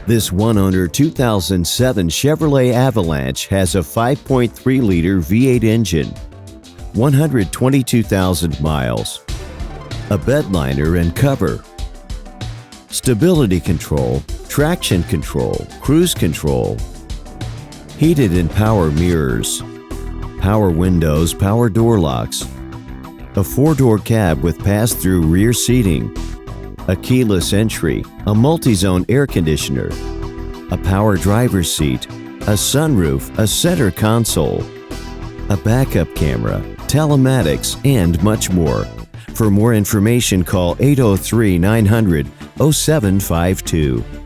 This one-owner 2007 Chevrolet Avalanche has a 5.3-liter V8 engine, 122,000 miles, a bed liner and cover, stability control, traction control, cruise control, heated and power mirrors, power windows, power door locks, a 4-door cab with pass-through rear seating, a keyless entry, a multi-zone air conditioner, a power driver's seat, a sunroof, a center console, a backup camera, telematics, and much more. For more information, call 803-900-0752.